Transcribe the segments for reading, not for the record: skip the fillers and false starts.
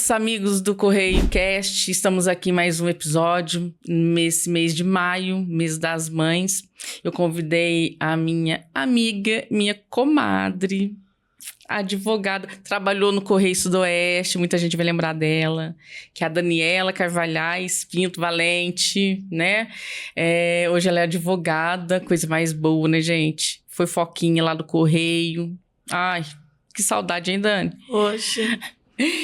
Olá, amigos do Correio Cast. Estamos aqui em mais um episódio nesse mês de maio, mês das mães. Eu convidei a minha amiga, minha comadre, advogada, trabalhou no Correio Sudoeste, muita gente vai lembrar dela, que é a Daniela Carvalhais Pinto Valente, né? Hoje ela é advogada, coisa mais boa, né, gente? Foi foquinha lá do Correio. Ai, que saudade, hein, Dani? Oxe.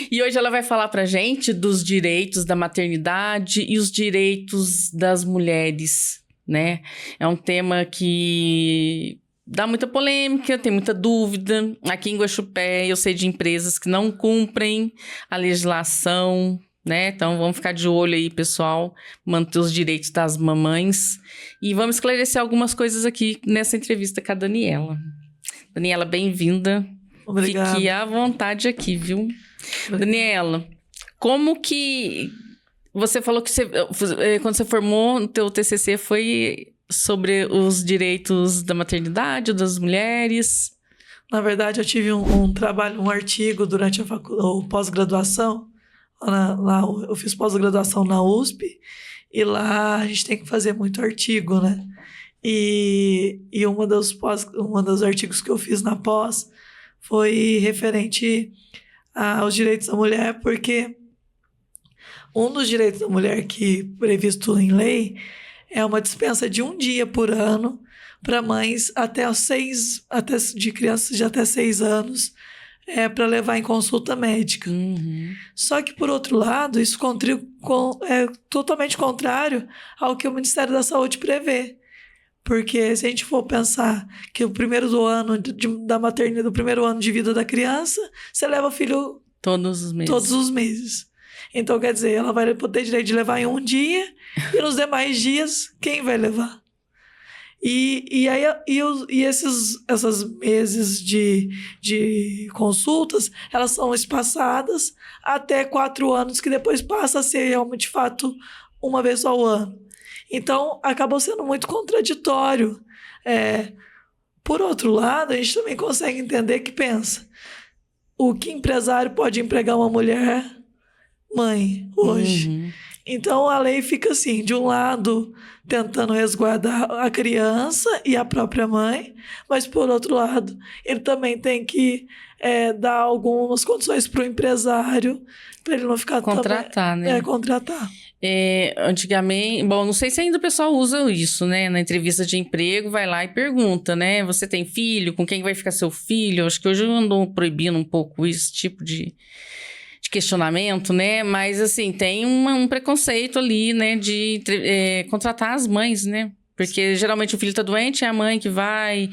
E hoje ela vai falar pra gente dos direitos da maternidade e os direitos das mulheres, né? É um tema que dá muita polêmica, tem muita dúvida. Aqui em Guaxupé, eu sei de empresas que não cumprem a legislação, né? Então, vamos ficar de olho aí, pessoal, manter os direitos das mamães. E vamos esclarecer algumas coisas aqui nessa entrevista com a Daniela. Daniela, bem-vinda. Obrigada. Fique à vontade aqui, viu? Daniela, como que... Você falou que quando você formou, o teu TCC foi sobre os direitos da maternidade, das mulheres? Na verdade, eu tive um artigo durante a pós-graduação. Lá eu fiz pós-graduação na USP e lá a gente tem que fazer muito artigo, né? E uma dos artigos que eu fiz na pós foi referente aos direitos da mulher, porque um dos direitos da mulher que previsto em lei é uma dispensa de 1 dia por ano para mães de crianças de até 6 anos para levar em consulta médica. Uhum. Só que, por outro lado, isso é totalmente contrário ao que o Ministério da Saúde prevê. Porque se a gente for pensar que o primeiro ano da maternidade, do primeiro ano de vida da criança, você leva o filho todos os meses. Todos os meses. Então, quer dizer, ela vai ter direito de levar em 1 dia e nos demais dias, quem vai levar? E essas meses de consultas, elas são espaçadas até 4 anos, que depois passa a ser realmente, de fato, uma vez ao ano. Então, acabou sendo muito contraditório. Por outro lado, a gente também consegue entender que pensa, o que empresário pode empregar uma mulher mãe hoje? Uhum. Então, a lei fica assim, de um lado, tentando resguardar a criança e a própria mãe, mas, por outro lado, ele também tem que dar algumas condições para o empresário, para ele não ficar... Contratar, né? Contratar. Antigamente, bom, não sei se ainda o pessoal usa isso, né? Na entrevista de emprego, vai lá e pergunta, né? Você tem filho? Com quem vai ficar seu filho? Acho que hoje andam proibindo um pouco esse tipo de questionamento, né? Mas, assim, tem um preconceito ali, né? De contratar as mães, né? Porque geralmente o filho tá doente, é a mãe que vai.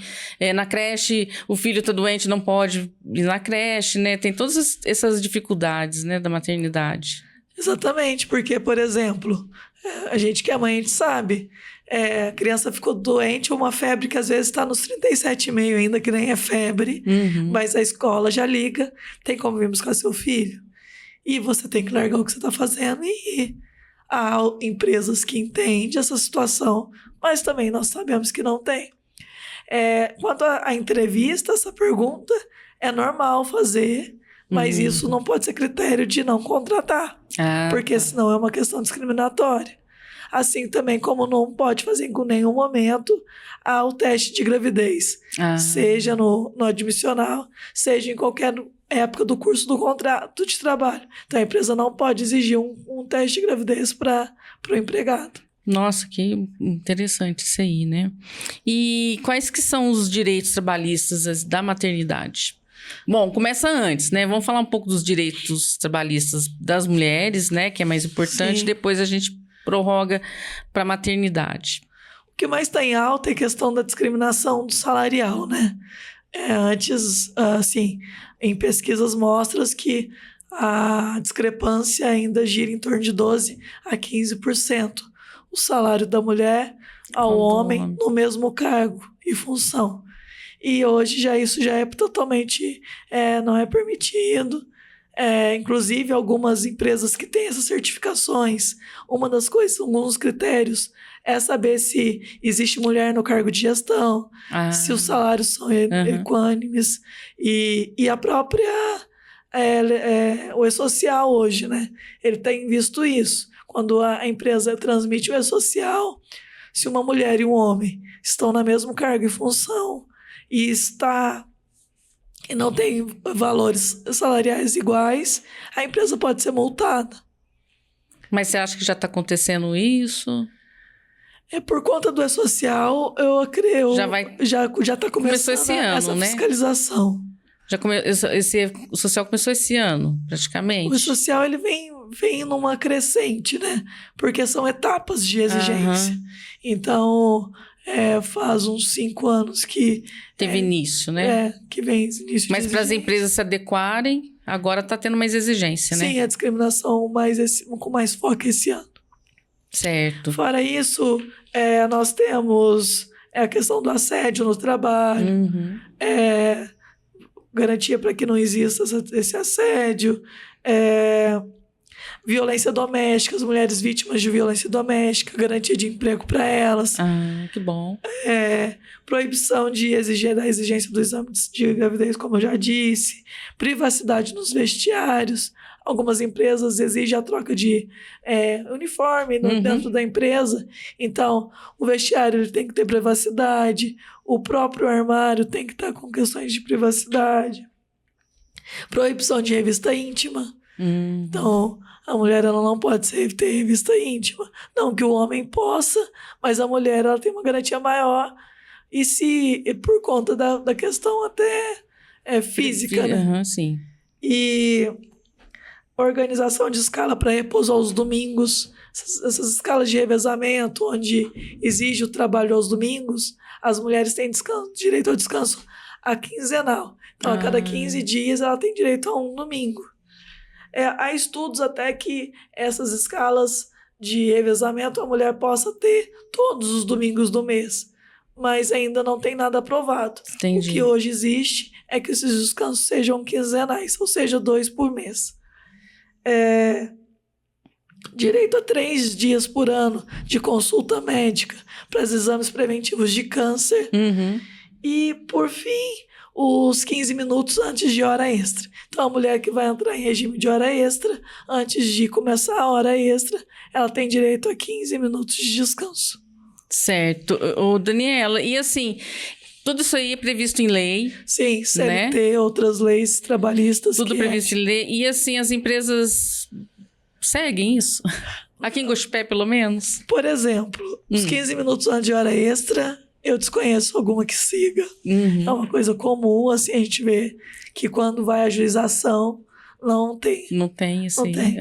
Na creche, o filho tá doente, não pode ir na creche, né? Tem todas essas dificuldades, né? Da maternidade. Exatamente, porque, por exemplo, a gente que é mãe, a gente sabe, a criança ficou doente, uma febre que às vezes está nos 37,5 ainda, que nem é febre, mas a escola já liga, tem como vir buscar seu filho. E você tem que largar o que você está fazendo e ir. Há empresas que entendem essa situação, mas também nós sabemos que não tem. Quanto à entrevista, essa pergunta é normal fazer, mas isso não pode ser critério de não contratar, porque senão é uma questão discriminatória. Assim também como não pode fazer em nenhum momento o teste de gravidez, seja no admissional, seja em qualquer época do curso do contrato de trabalho. Então a empresa não pode exigir um teste de gravidez para o empregado. Nossa, que interessante isso aí, né? E quais que são os direitos trabalhistas da maternidade? Bom, começa antes, né? Vamos falar um pouco dos direitos trabalhistas das mulheres, né? Que é mais importante. Sim. Depois a gente prorroga para a maternidade. O que mais está em alta é a questão da discriminação do salarial, né? Antes, assim, em pesquisas mostram que a discrepância ainda gira em torno de 12% a 15%. O salário da mulher ao homem no mesmo cargo e função. E hoje isso já é totalmente, não é permitido. Inclusive, algumas empresas que têm essas certificações, uma das coisas, alguns critérios, é saber se existe mulher no cargo de gestão, se os salários são equânimes, e a própria o E-Social hoje, né? Ele tem visto isso. Quando a empresa transmite o E-Social, se uma mulher e um homem estão na mesma cargo e função e não tem valores salariais iguais, a empresa pode ser multada. Mas você acha que já está acontecendo isso? Por conta do E-Social, eu creio já está começando esse ano, essa né? fiscalização. O social começou esse ano, praticamente. O social ele vem numa crescente, né? Porque são etapas de exigência. Então, faz uns 5 anos que... Teve início, né? Que vem esse início. Mas para as empresas se adequarem, agora está tendo mais exigência, né? Sim, a discriminação com mais foco esse ano. Certo. Fora isso, nós temos a questão do assédio no trabalho, garantia para que não exista esse assédio, violência doméstica, as mulheres vítimas de violência doméstica, garantia de emprego para elas. Ah, que bom. Proibição da exigência do exame de gravidez, como eu já disse, privacidade nos vestiários. Algumas empresas exigem a troca de uniforme dentro da empresa. Então, o vestiário ele tem que ter privacidade, o próprio armário tem que estar com questões de privacidade. Proibição de revista íntima. Então, a mulher ela não pode ter revista íntima. Não que o homem possa, mas a mulher ela tem uma garantia maior. E por conta da questão até física, né? Sim. E organização de escala para repouso aos domingos. Essas escalas de revezamento, onde exige o trabalho aos domingos, as mulheres têm direito ao descanso quinzenal. Então, a cada 15 dias, ela tem direito a um domingo. Há estudos até que essas escalas de revezamento a mulher possa ter todos os domingos do mês, mas ainda não tem nada aprovado. Entendi. O que hoje existe é que esses descansos sejam quinzenais, ou seja, 2 por mês. Direito a 3 dias por ano de consulta médica para os exames preventivos de câncer. E, por fim, os 15 minutos antes de hora extra. Então, a mulher que vai entrar em regime de hora extra, antes de começar a hora extra, ela tem direito a 15 minutos de descanso. Certo. Daniela, e assim, tudo isso aí é previsto em lei? Sim, CLT, né? Outras leis trabalhistas. Tudo previsto em lei. E assim, as empresas seguem isso? Aqui em Guaxupé, pelo menos? Por exemplo, os 15 minutos antes de hora extra... Eu desconheço alguma que siga. É uma coisa comum, assim, a gente vê que quando vai à juização, não tem. Não tem, assim. Não tem.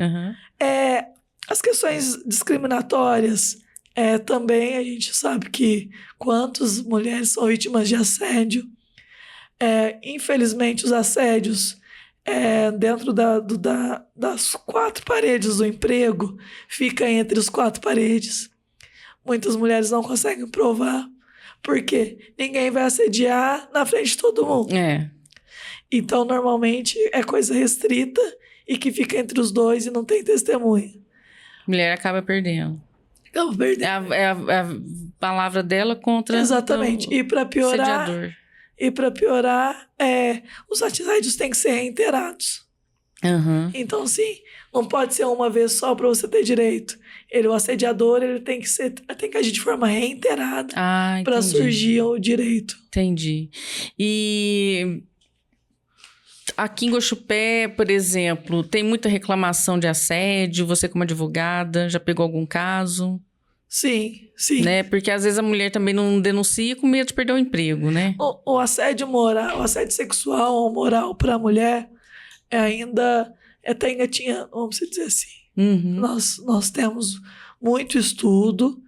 As questões discriminatórias, também a gente sabe que quantas mulheres são vítimas de assédio. Infelizmente, os assédios dentro das 4 paredes do emprego, fica entre as 4 paredes. Muitas mulheres não conseguem provar. Porque ninguém vai assediar na frente de todo mundo. Então, normalmente, é coisa restrita e que fica entre os dois e não tem testemunha. A mulher acaba perdendo. Acaba perdendo. É a palavra dela contra Exatamente. E para piorar, os assédios têm que ser reiterados. Então, assim, não pode ser uma vez só para você ter direito. O assediador, ele tem que agir de forma reiterada para surgir o direito. Entendi. E aqui em Guaxupé, por exemplo, tem muita reclamação de assédio? Você como advogada, já pegou algum caso? Sim. Né? Porque às vezes a mulher também não denuncia com medo de perder o emprego, né? O assédio moral, o assédio sexual ou moral para a mulher ainda está engatinhando, vamos dizer assim. Nós temos muito estudo,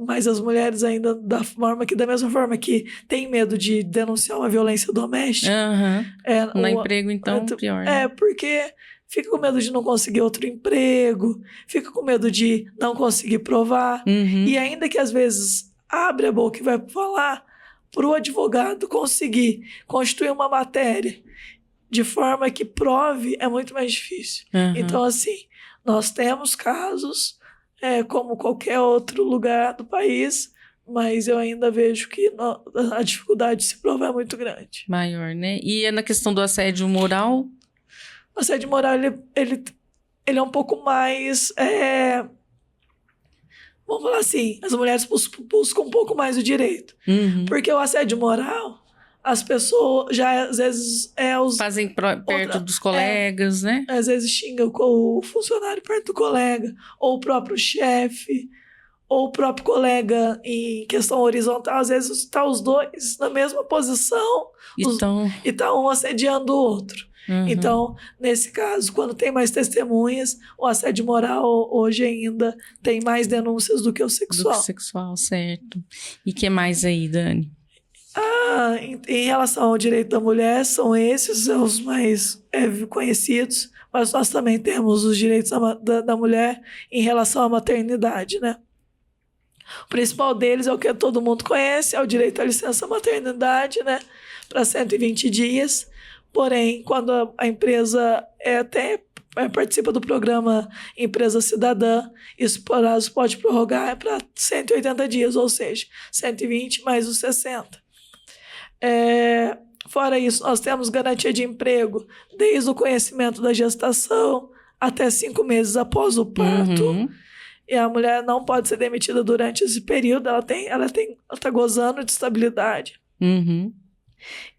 mas as mulheres ainda, da mesma forma que tem medo de denunciar uma violência doméstica. No emprego, então, pior. Né? Porque fica com medo de não conseguir outro emprego, fica com medo de não conseguir provar. E ainda que às vezes abre a boca e vai falar, para o advogado conseguir constituir uma matéria de forma que prove é muito mais difícil. Então, assim, nós temos casos, como qualquer outro lugar do país, mas eu ainda vejo que a dificuldade de se provar é muito grande. Maior, né? E na questão do assédio moral? O assédio moral, ele é um pouco mais... vamos falar assim, as mulheres buscam um pouco mais o direito. Porque o assédio moral, as pessoas já às vezes fazem perto dos colegas, né? Às vezes xingam o funcionário perto do colega, ou o próprio chefe, ou o próprio colega em questão horizontal. Às vezes está os dois na mesma posição e está um assediando o outro. Então, nesse caso, quando tem mais testemunhas, o assédio moral hoje ainda tem mais denúncias do que o sexual. Do que sexual, certo. E que mais aí, Dani? Em relação ao direito da mulher, são esses os mais conhecidos, mas nós também temos os direitos da mulher em relação à maternidade, né? O principal deles é o que todo mundo conhece, é o direito à licença maternidade, né? Para 120 dias. Porém, quando a empresa participa do programa Empresa Cidadã, esse prazo pode prorrogar para 180 dias, ou seja, 120 mais os 60. Fora isso, nós temos garantia de emprego desde o conhecimento da gestação até 5 meses após o parto. E a mulher não pode ser demitida durante esse período, ela está gozando de estabilidade.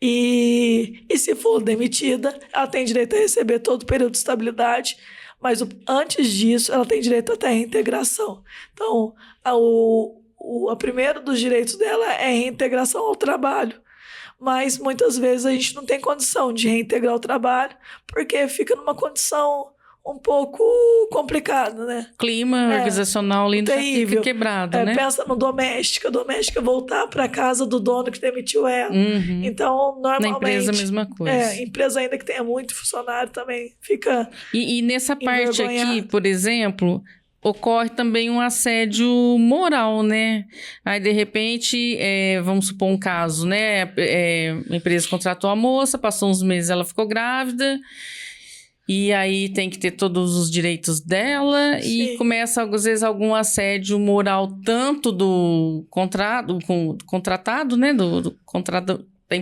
E se for demitida, ela tem direito a receber todo o período de estabilidade, mas antes disso, ela tem direito até a reintegração. Então, o primeiro dos direitos dela é a reintegração ao trabalho. Mas muitas vezes a gente não tem condição de reintegrar o trabalho, porque fica numa condição um pouco complicada, né? Clima organizacional ali já fica quebrado, né? Pensa no doméstica. A doméstica voltar para casa do dono que demitiu ela. Então, normalmente... Na empresa, a mesma coisa. Empresa ainda que tenha muito funcionário também fica E nessa parte aqui, por exemplo... Ocorre também um assédio moral, né? Aí, de repente, vamos supor um caso, né? A empresa contratou a moça, passou uns meses, ela ficou grávida, e aí tem que ter todos os direitos dela. Sim. E começa, às vezes, algum assédio moral, tanto do contratado, né? Do contrato da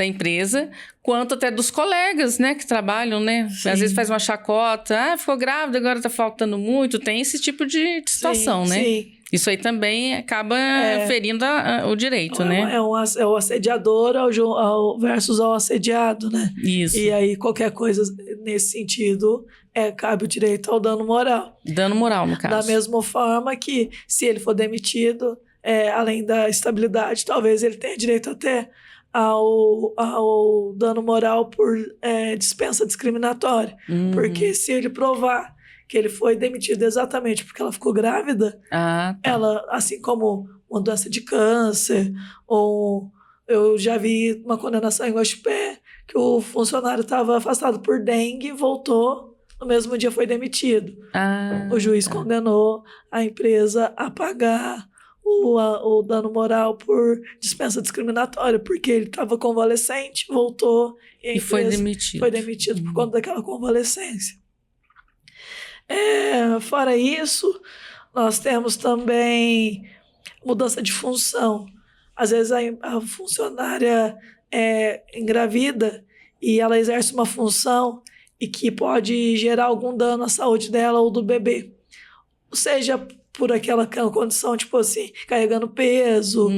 empresa, quanto até dos colegas, né, que trabalham, né? Sim. Às vezes faz uma chacota, ficou grávida, agora tá faltando muito, tem esse tipo de situação, né? Sim. Isso aí também acaba ferindo o direito, né? É o assediador versus ao assediado, né? Isso. E aí qualquer coisa nesse sentido cabe o direito ao dano moral. Dano moral, no caso. Da mesma forma que se ele for demitido, além da estabilidade, talvez ele tenha direito até ao dano moral por dispensa discriminatória. Porque se ele provar que ele foi demitido exatamente porque ela ficou grávida, ela, assim como uma doença de câncer, ou eu já vi uma condenação em Guaxupé, que o funcionário estava afastado por dengue, voltou, no mesmo dia foi demitido. O juiz condenou a empresa a pagar o dano moral por dispensa discriminatória, porque ele estava convalescente, voltou e foi demitido. Foi demitido por conta daquela convalescência. Fora isso, nós temos também mudança de função. Às vezes a funcionária engravida e ela exerce uma função e que pode gerar algum dano à saúde dela ou do bebê. Ou seja, por aquela condição, tipo assim, carregando peso,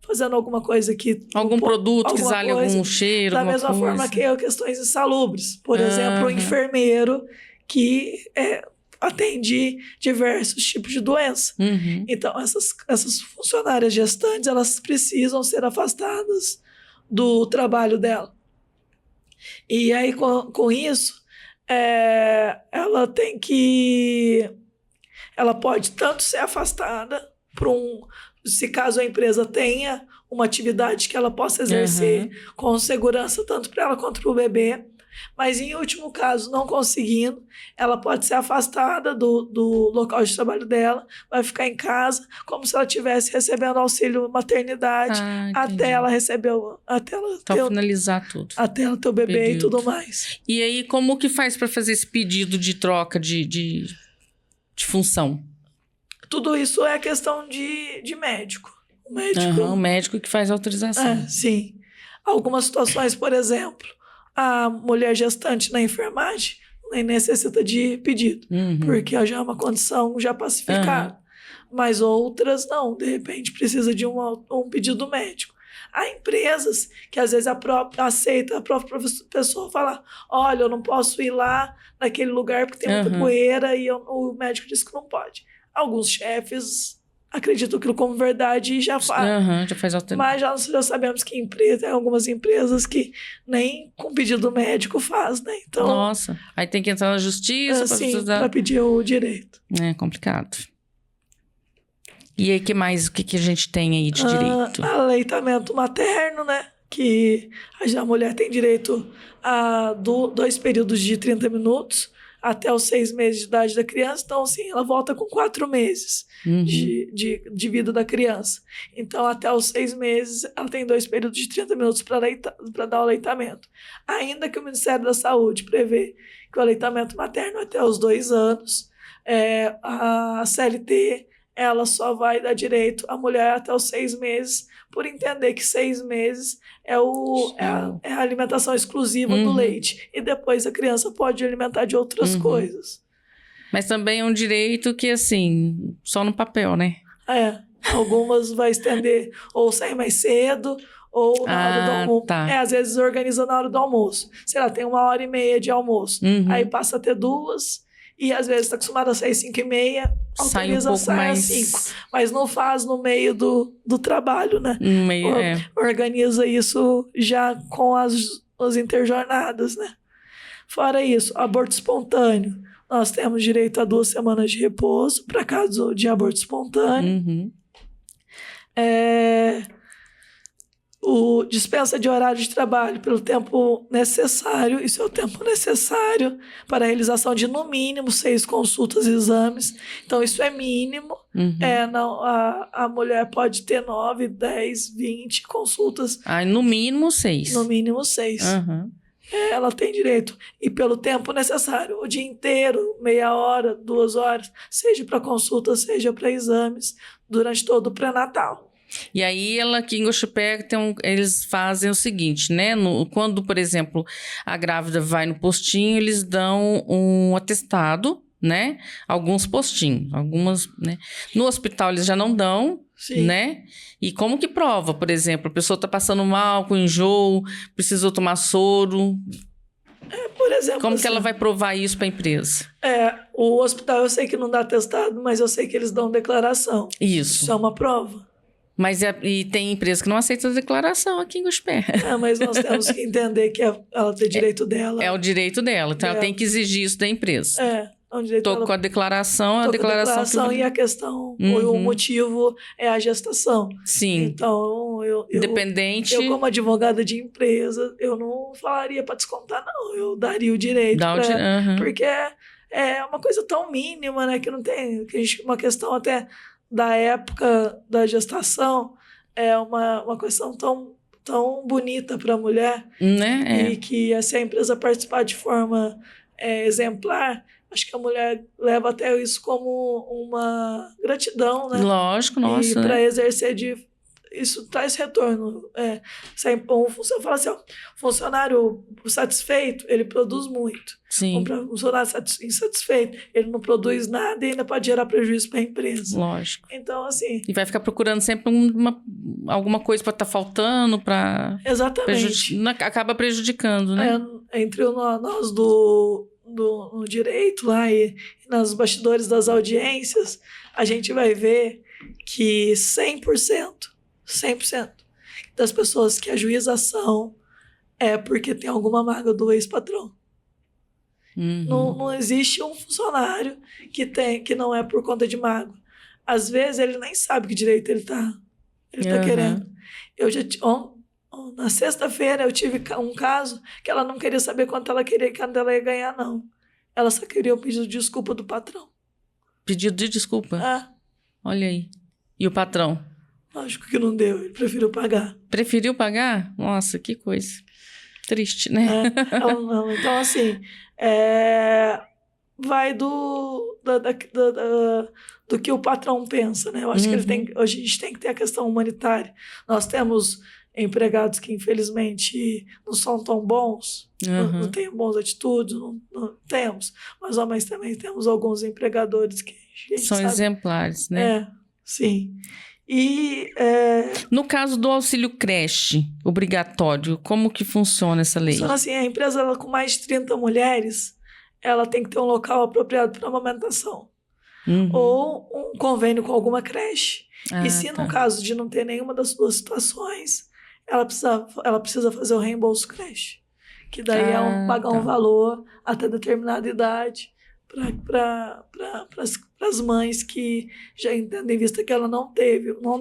fazendo alguma coisa que... Algum produto que exale algum cheiro, da mesma forma que questões insalubres. Por exemplo, o enfermeiro que atende diversos tipos de doença. Então, essas funcionárias gestantes, elas precisam ser afastadas do trabalho dela. E aí, com isso, ela tem que... Ela pode tanto ser afastada se caso a empresa tenha uma atividade que ela possa exercer com segurança, tanto para ela quanto para o bebê. Mas, em último caso, não conseguindo, ela pode ser afastada do local de trabalho dela, vai ficar em casa, como se ela estivesse recebendo auxílio maternidade, até ela receber... finalizar tudo. Até ela ter o bebê e tudo mais. E aí, como que faz para fazer esse pedido de troca de função? Tudo isso é questão de médico. O médico que faz a autorização. Sim. Algumas situações, por exemplo, A mulher gestante na enfermagem nem necessita de pedido, porque já é uma condição já pacificada. Mas outras não, de repente precisa de um pedido médico. Há empresas que às vezes a própria pessoa fala, olha, eu não posso ir lá naquele lugar porque tem muita poeira e o médico disse que não pode. Alguns chefes acreditam aquilo como verdade e já fazem. Já faz alternativa. Mas já sabemos que tem algumas empresas que nem com pedido médico faz, né? Então, nossa, aí tem que entrar na justiça para pedir o direito. É complicado. E aí, o que a gente tem aí de direito? Aleitamento materno, né? Que a mulher tem direito a 2 períodos de 30 minutos até os 6 meses de idade da criança. Então, assim, ela volta com 4 meses de vida da criança. Então, até os 6 meses, ela tem 2 períodos de 30 minutos para dar o aleitamento. Ainda que o Ministério da Saúde prevê que o aleitamento materno é até os 2 anos, a CLT ela só vai dar direito à mulher até os 6 meses, por entender que 6 meses é a alimentação exclusiva do leite. E depois a criança pode alimentar de outras coisas. Mas também é um direito que, assim, só no papel, né? Algumas vai estender ou sair mais cedo, ou na hora do almoço. Tá. Às vezes organiza na hora do almoço. Sei lá, tem 1h30 de almoço. Aí passa a ter 2. E às vezes está acostumado a sair 5h30, autoriza sai às 5. Mas não faz no meio do trabalho, né? No meio, organiza isso já com as interjornadas, né? Fora isso, aborto espontâneo. Nós temos direito a 2 semanas de repouso para caso de aborto espontâneo. O dispensa de horário de trabalho pelo tempo necessário, isso é o tempo necessário para a realização de no mínimo 6 consultas e exames. Então, isso é mínimo. A mulher pode ter 9, 10, 20 consultas. No mínimo 6. No mínimo 6. Ela tem direito. E pelo tempo necessário, o dia inteiro, meia hora, 2 horas, seja para consulta, seja para exames, durante todo o pré-natal. E aí, aqui em Guaxupé, eles fazem o seguinte, né? Quando, por exemplo, a grávida vai no postinho, eles dão um atestado, né? Alguns postinhos, algumas, né? No hospital, eles já não dão, né? E como que prova, por exemplo? A pessoa está passando mal, com enjoo, precisou tomar soro. Por exemplo, como que ela vai provar isso para a empresa? O hospital, eu sei que não dá atestado, mas eu sei que eles dão declaração. Isso é uma prova. Mas e tem empresa que não aceita a declaração aqui em Guaxupé. Mas nós temos que entender que ela tem direito dela. É o direito dela, então ela tem que exigir isso da empresa. Um direito Tô com a declaração, e a questão, o motivo é a gestação. Sim. Então, independente. Eu, como advogada de empresa, eu não falaria para descontar, não. Eu daria o direito. Porque é uma coisa tão mínima, né? Que não tem. Uma questão até da época da gestação é uma questão tão bonita para a mulher, né? E que se a empresa participar de forma exemplar, acho que a mulher leva até isso como uma gratidão, né? Lógico, nossa. E para exercer isso traz retorno. Um funcionário fala assim, funcionário satisfeito, ele produz muito. Sim. Um funcionário insatisfeito, ele não produz nada e ainda pode gerar prejuízo para a empresa. Lógico. Então, assim... E vai ficar procurando sempre alguma coisa para estar faltando, para... Exatamente. Acaba prejudicando, né? Entre nós no direito lá e nos bastidores das audiências, a gente vai ver que 100% das pessoas que ajuizam ação é porque tem alguma mágoa do ex-patrão. Não existe um funcionário que não é por conta de mágoa. Às vezes ele nem sabe que direito ele tá querendo. Na sexta-feira eu tive um caso que ela não queria saber quanto ela ia ganhar, não. Ela só queria o pedido de desculpa do patrão. Pedido de desculpa? Olha aí. E o patrão? Lógico que não deu, ele preferiu pagar. Preferiu pagar? Nossa, que coisa. Triste, né? Então, assim, vai do que o patrão pensa, né? Eu acho que hoje a gente tem que ter a questão humanitária. Nós temos empregados que, infelizmente, não são tão bons, não têm boas atitudes, não temos. Mas homens também temos alguns empregadores que a gente são sabe, exemplares, né? Sim. E... No caso do auxílio creche obrigatório, como que funciona essa lei? Funciona assim, a empresa ela, com mais de 30 mulheres, ela tem que ter um local apropriado para amamentação. Ou um convênio com alguma creche. E se no caso de não ter nenhuma das duas situações, ela precisa fazer o reembolso creche. Que daí é pagar um valor até determinada idade para as mães que já entendem, vista que ela não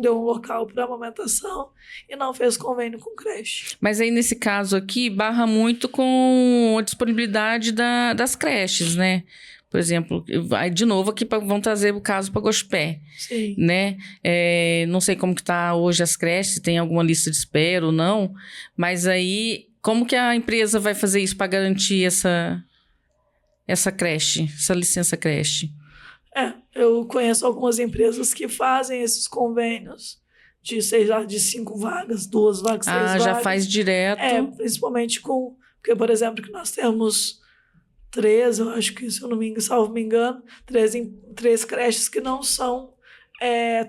deu um local para amamentação e não fez convênio com creche. Mas aí, nesse caso aqui, barra muito com a disponibilidade das creches, né? Por exemplo, aí de novo aqui vão trazer o caso para Gospé, Sim. Né? Não sei como que tá hoje as creches, se tem alguma lista de espera ou não, mas aí como que a empresa vai fazer isso para garantir essa creche, essa licença creche? Eu conheço algumas empresas que fazem esses convênios de 5 vagas, 2 vagas, 3 vagas. Já faz direto. Principalmente porque, por exemplo, que nós temos 3, eu acho que, salvo me engano, 3 creches que não são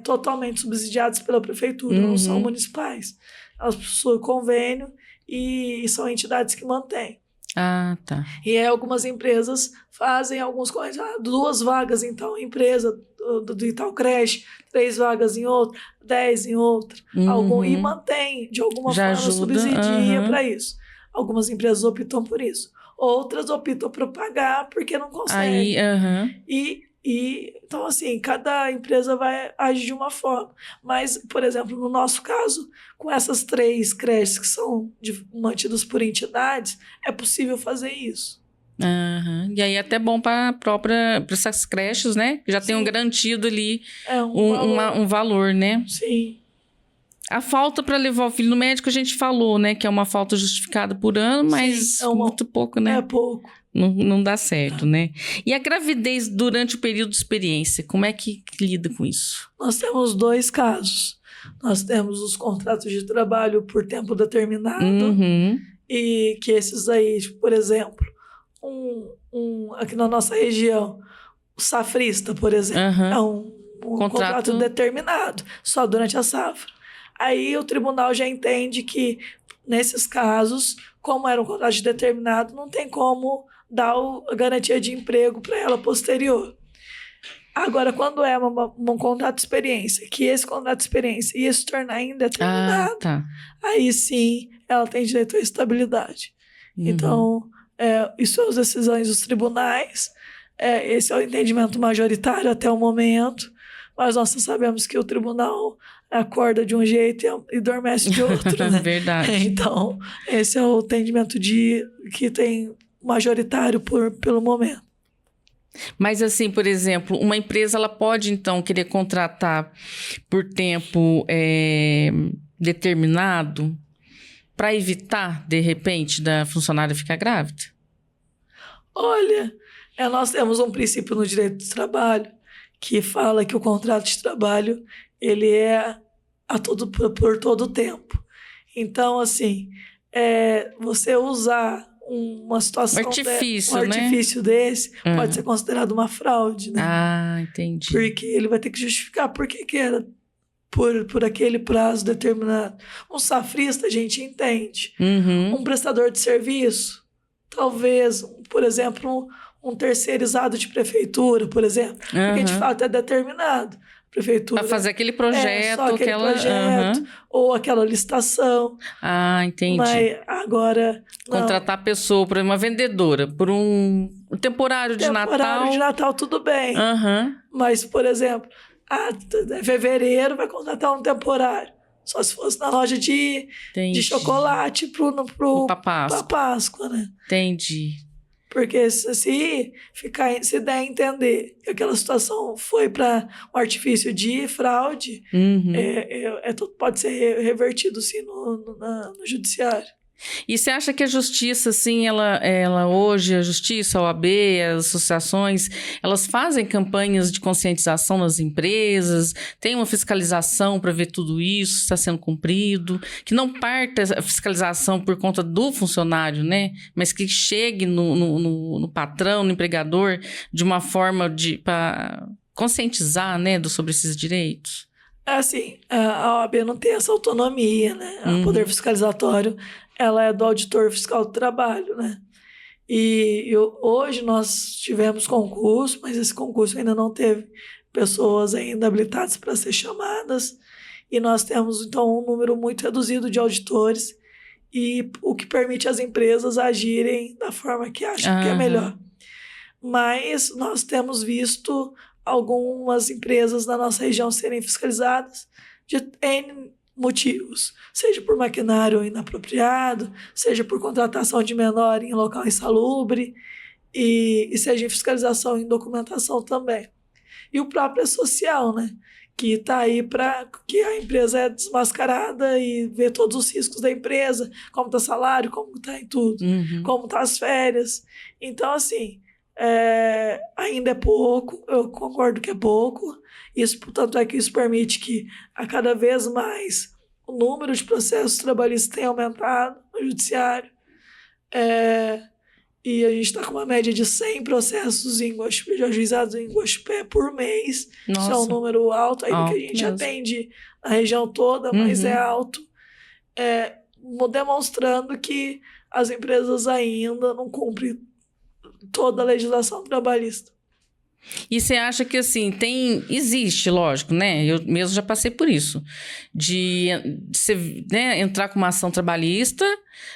totalmente subsidiadas pela prefeitura, não são municipais. Elas possuem convênio e são entidades que mantêm. Tá. E aí algumas empresas fazem alguns convênios, 2 vagas, então, empresa do tal creche, 3 vagas em outra, 10 em outra, e mantém, de alguma forma, subsidia para isso. Algumas empresas optam por isso. Outras optam por pagar porque não conseguem. Então, assim, cada empresa vai agir de uma forma. Mas, por exemplo, no nosso caso, com essas 3 creches que são mantidas por entidades, é possível fazer isso. E aí é até bom para essas creches, né? Que já tenham garantido ali um valor, né? Sim. A falta para levar o filho no médico, a gente falou, né? Que é uma falta justificada por ano, mas muito pouco, né? É pouco. Não dá certo, né? E a gravidez durante o período de experiência, como é que lida com isso? Nós temos 2 casos. Nós temos os contratos de trabalho por tempo determinado, e que esses aí, por exemplo, aqui na nossa região, o safrista, por exemplo, é um contrato determinado, só durante a safra. Aí o tribunal já entende que, nesses casos, como era um contrato determinado, não tem como dar a garantia de emprego para ela posterior. Agora, quando é um contrato de experiência, que esse contrato de experiência ia se tornar indeterminado, aí sim ela tem direito à estabilidade. Então, isso são as decisões dos tribunais, esse é o entendimento majoritário até o momento, mas nós sabemos que o tribunal acorda de um jeito e adormece de outro, né? Verdade. Então, esse é o entendimento que tem majoritário pelo momento. Mas assim, por exemplo, uma empresa ela pode então querer contratar por tempo determinado para evitar, de repente, da funcionária ficar grávida? Olha, nós temos um princípio no direito do trabalho que fala que o contrato de trabalho ele é por todo o tempo. Então, assim, você usar uma situação... Artifício, um artifício desse pode ser considerado uma fraude, né? Entendi. Porque ele vai ter que justificar por que era por aquele prazo determinado. Um safrista, a gente entende. Um prestador de serviço, talvez, por exemplo, um terceirizado de prefeitura, por exemplo, porque de fato é determinado. Prefeitura. Para fazer aquele projeto, só aquele projeto, ou aquela licitação. Entendi. Mas agora... Contratar a pessoa, por uma vendedora, por um temporário de Natal. Temporário de Natal, tudo bem. Mas, por exemplo, fevereiro vai contratar um temporário. Só se fosse na loja de chocolate para Páscoa, né? Entendi. Porque se der a entender que aquela situação foi para um artifício de fraude, pode ser revertido sim no judiciário. E você acha que a justiça, assim, ela hoje, a justiça, a OAB, as associações, elas fazem campanhas de conscientização nas empresas, tem uma fiscalização para ver tudo isso, se está sendo cumprido, que não parta a fiscalização por conta do funcionário, né? Mas que chegue no patrão, no empregador, de uma forma para conscientizar, né, sobre esses direitos? Assim, a OAB não tem essa autonomia, né? O poder fiscalizatório, ela é do auditor fiscal do trabalho, né? E hoje nós tivemos concurso, mas esse concurso ainda não teve pessoas ainda habilitadas para ser chamadas. E nós temos, então, um número muito reduzido de auditores, e o que permite às empresas agirem da forma que acham que é melhor. Mas nós temos visto algumas empresas da nossa região serem fiscalizadas de N motivos, seja por maquinário inapropriado, seja por contratação de menor em local insalubre, e seja em fiscalização em documentação também. E o próprio é social, né? Que está aí para que a empresa é desmascarada e vê todos os riscos da empresa, como está o salário, como está em tudo, como está as férias. Então, assim, ainda é pouco, eu concordo que é pouco. Isso, tanto é que isso permite que a cada vez mais o número de processos trabalhistas tenha aumentado no judiciário. E a gente está com uma média de 100 processos ajuizados em Guaxupé por mês. Nossa. Isso é um número alto, ainda que a gente atende a região toda, mas é alto. Demonstrando que as empresas ainda não cumprem toda a legislação trabalhista. E você acha que, assim, existe, lógico, né? Eu mesmo já passei por isso, de você, né, entrar com uma ação trabalhista,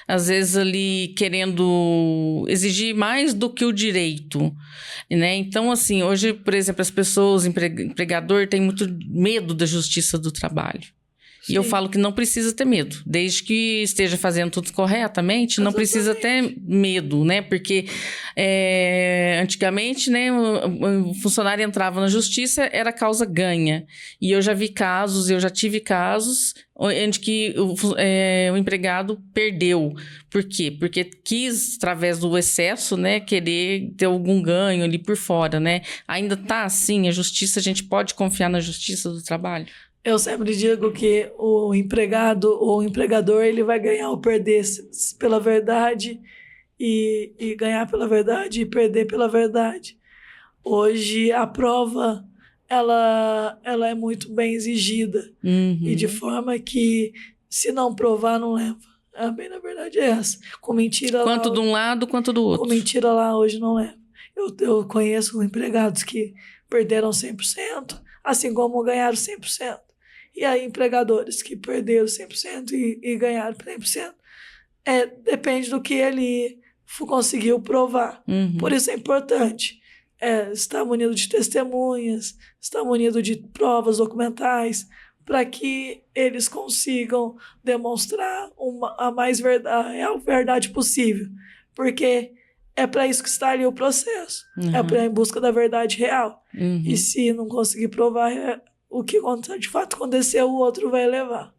às vezes ali querendo exigir mais do que o direito, né? Então, assim, hoje, por exemplo, as pessoas, o empregador tem muito medo da justiça do trabalho. Sim. E eu falo que não precisa ter medo, desde que esteja fazendo tudo corretamente, não precisa ter medo, né? Porque antigamente, né, o funcionário entrava na justiça, era causa ganha. E eu já tive casos onde que o empregado perdeu. Por quê? Porque quis, através do excesso, né, querer ter algum ganho ali por fora, né? Ainda tá assim, a justiça, a gente pode confiar na justiça do trabalho? Eu sempre digo que o empregado ou o empregador, ele vai ganhar ou perder pela verdade, e ganhar pela verdade e perder pela verdade. Hoje a prova ela é muito bem exigida, e de forma que, se não provar, não leva. Bem, na verdade é essa. Com mentira quanto lá, de um lado, quanto do outro. Com mentira lá hoje não leva. Eu conheço empregados que perderam 100%, assim como ganharam 100%. E aí, empregadores que perderam 100% e ganharam 100%. Depende do que ele conseguiu provar. Por isso é importante estar munido de testemunhas, estar munido de provas documentais, para que eles consigam demonstrar a real verdade possível. Porque é para isso que está ali o processo. É para ir em busca da verdade real. E se não conseguir provar o que de fato aconteceu, o outro vai levar.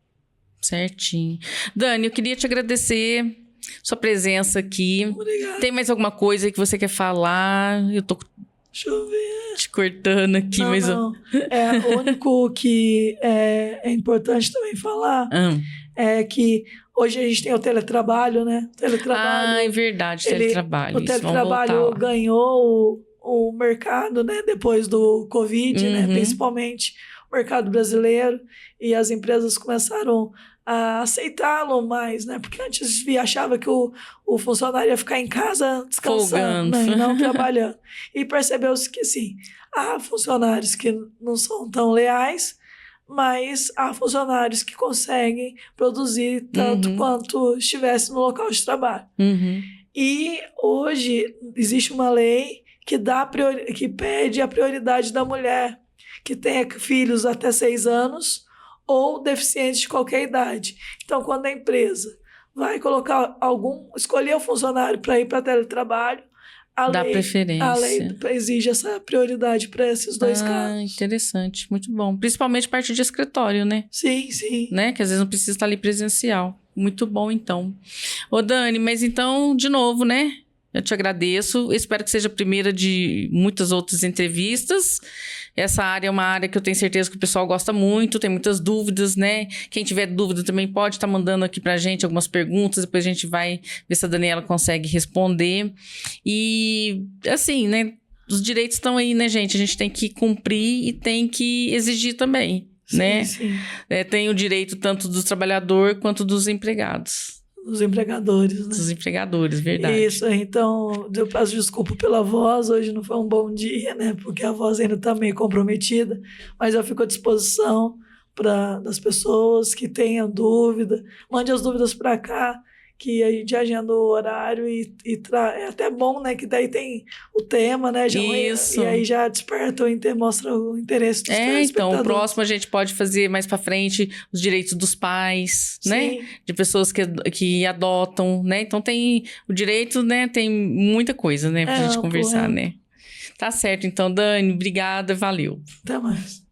Certinho. Dani, eu queria te agradecer sua presença aqui. Obrigada. Tem mais alguma coisa que você quer falar? Eu tô Deixa eu ver. Te cortando aqui, não. O único que é importante também falar é que hoje a gente tem o teletrabalho, né? É verdade, teletrabalho. O teletrabalho ganhou o mercado, né? Depois do Covid, né? Principalmente o mercado brasileiro, e as empresas começaram a aceitá-lo mais, né? Porque antes achava que o funcionário ia ficar em casa descansando, né? E não trabalhando. E percebeu-se que, sim, há funcionários que não são tão leais, mas há funcionários que conseguem produzir tanto quanto estivesse no local de trabalho. E hoje existe uma lei que pede a prioridade da mulher que tenha filhos até 6 anos ou deficientes de qualquer idade. Então, quando a empresa vai escolher o funcionário para ir para teletrabalho, a lei exige essa prioridade para esses dois casos. Interessante, muito bom. Principalmente parte de escritório, né? Sim. Né? Que às vezes não precisa estar ali presencial. Muito bom, então. Ô, Dani, mas então, de novo, né? Eu te agradeço. Espero que seja a primeira de muitas outras entrevistas. Essa área é uma área que eu tenho certeza que o pessoal gosta muito, tem muitas dúvidas, né? Quem tiver dúvida também pode estar mandando aqui pra gente algumas perguntas, depois a gente vai ver se a Daniela consegue responder. E, assim, né? Os direitos estão aí, né, gente? A gente tem que cumprir e tem que exigir também, Sim, né? sim. Tem o direito tanto do trabalhador quanto dos empregados. Os empregadores, né? Dos empregadores, verdade. Isso, então eu peço desculpa pela voz, hoje não foi um bom dia, né? Porque a voz ainda está meio comprometida, mas eu fico à disposição das pessoas que tenham dúvida. Mande as dúvidas para cá, que a gente agenda o horário é até bom, né? Que daí tem o tema, né? Isso. E aí já desperta mostra o interesse dos telespectadores. Então, o próximo a gente pode fazer mais para frente os direitos dos pais, Sim. né? De pessoas que adotam, né? Então, tem o direito, né? Tem muita coisa, né? Pra gente conversar, né? Tá certo. Então, Dani, obrigada, valeu. Até mais.